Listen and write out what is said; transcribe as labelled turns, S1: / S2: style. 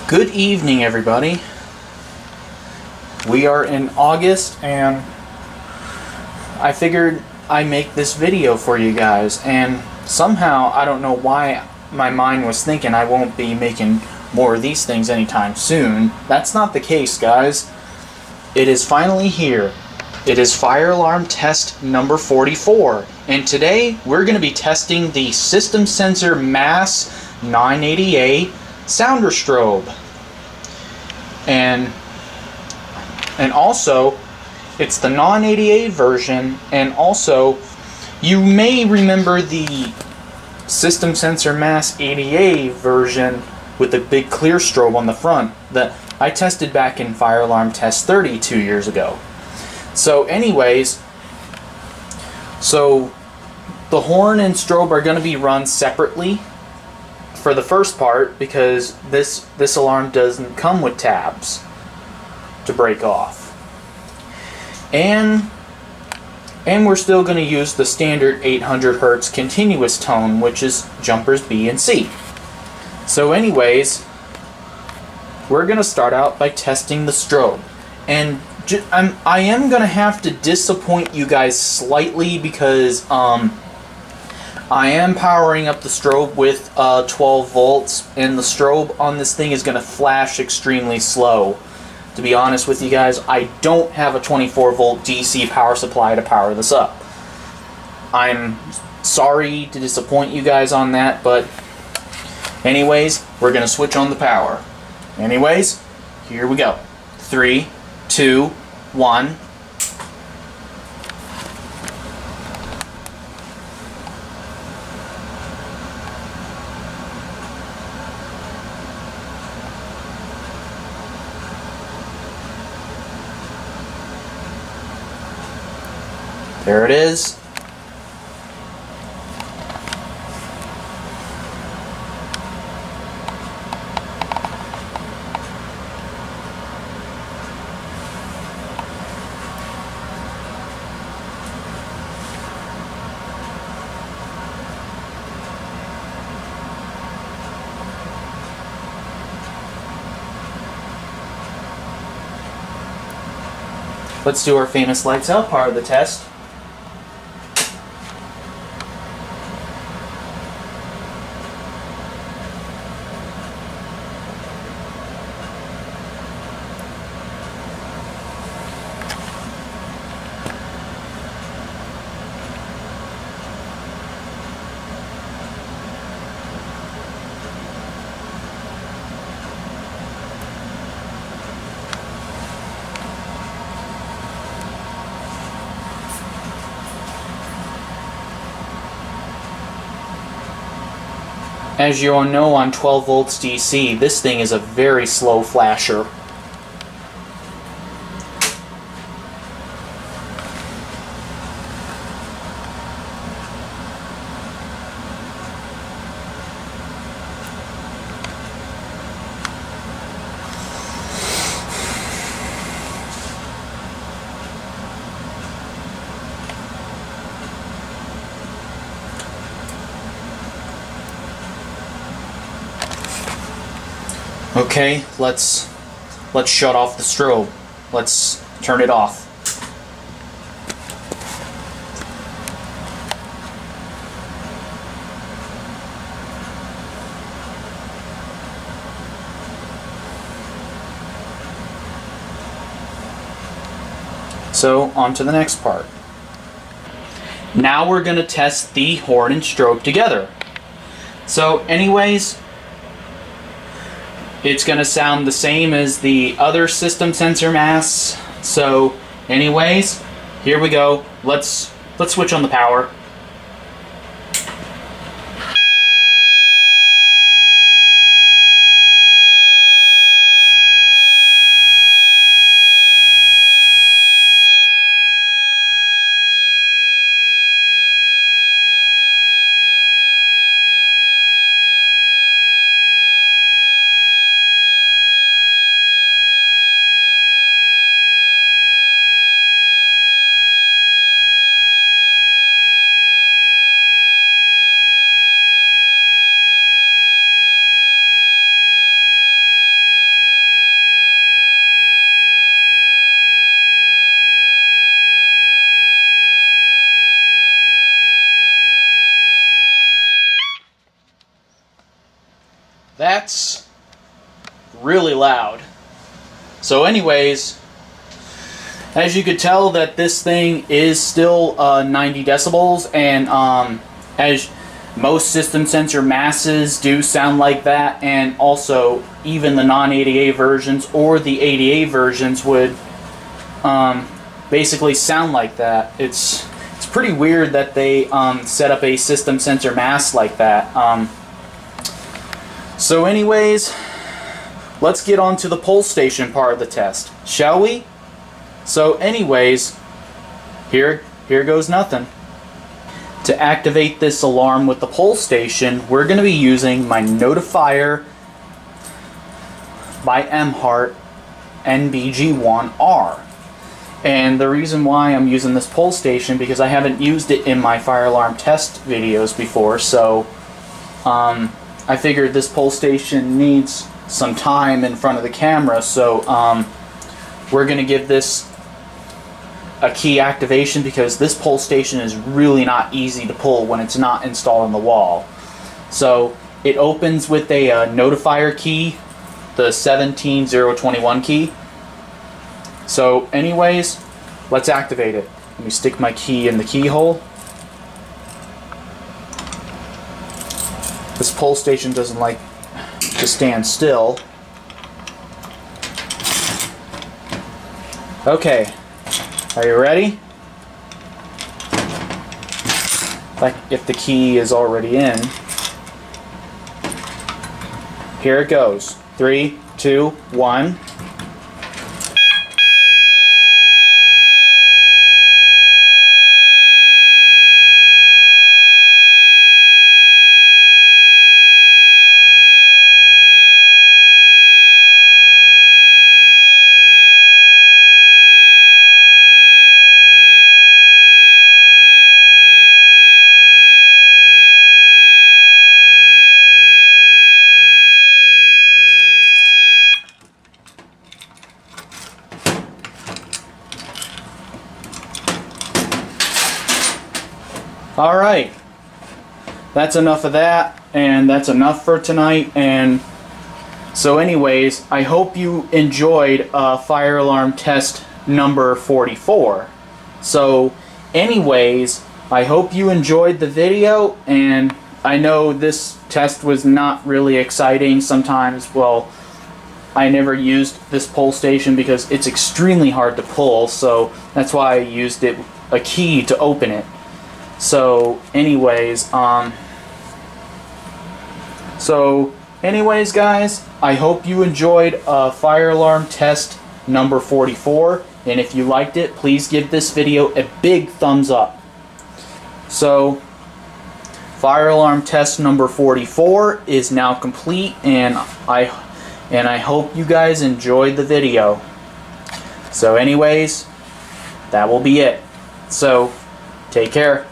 S1: Good evening, everybody. We are in August, and I figured I'd make this video for you guys, and somehow, I don't know why my mind was thinking I won't be making more of these things anytime soon. That's not the case, guys. It is finally here. It is fire alarm test number 44, and today we're going to be testing the System Sensor Mass 980A sounder strobe. And also, it's the non-ADA version, and also, you may remember the System Sensor Mass ADA version with the big clear strobe on the front that I tested back in Fire Alarm Test 30 2 years ago. So anyways, the horn and strobe are going to be run separately for the first part, because this alarm doesn't come with tabs to break off, and we're still going to use the standard 800 Hertz continuous tone, which is jumpers B and C. So anyways, we're going to start out by testing the strobe, and I am going to have to disappoint you guys slightly, because I am powering up the strobe with 12 volts, and the strobe on this thing is going to flash extremely slow. To be honest with you guys, I don't have a 24 volt DC power supply to power this up. I'm sorry to disappoint you guys on that, but anyways, we're going to switch on the power. Anyways, here we go. 3, 2, 1. There it is. Let's do our famous lights out part of the test. As you all know, on 12 volts DC, this thing is a very slow flasher. Okay, let's shut off the strobe. Let's turn it off. So, on to the next part. Now we're going to test the horn and strobe together. So, anyways, it's going to sound the same as the other System Sensor Mass. So, anyways, here we go. Let's switch on the power. That's really loud. So anyways, as you could tell that this thing is still 90 decibels, and as most system sensor masses do sound like that, and also even the non-ADA versions or the ADA versions would basically sound like that. It's pretty weird that they set up a system sensor mass like that. So anyways, let's get on to the pull station part of the test, shall we? So anyways, here goes nothing. To activate this alarm with the pull station, we're going to be using my Notifier by Emhart NBG1R. And the reason why I'm using this pull station, because I haven't used it in my fire alarm test videos before, so I figured this pull station needs some time in front of the camera, so we're going to give this a key activation, because this pull station is really not easy to pull when it's not installed on the wall. So it opens with a notifier key, the 17021 key. So anyways, let's activate it. Let me stick my key in the keyhole. This pull station doesn't like to stand still. Okay. Are you ready? If the key is already in. Here it goes. 3, 2, 1. Alright, that's enough of that, and that's enough for tonight. And so anyways, I hope you enjoyed fire alarm test number 44. So anyways, I hope you enjoyed the video, and I know this test was not really exciting. Sometimes, well, I never used this pull station because it's extremely hard to pull, so that's why I used a key to open it. So anyways, guys, I hope you enjoyed fire alarm test number 44, and if you liked it, please give this video a big thumbs up. So fire alarm test number 44 is now complete, and I hope you guys enjoyed the video. So anyways, that will be it. So take care.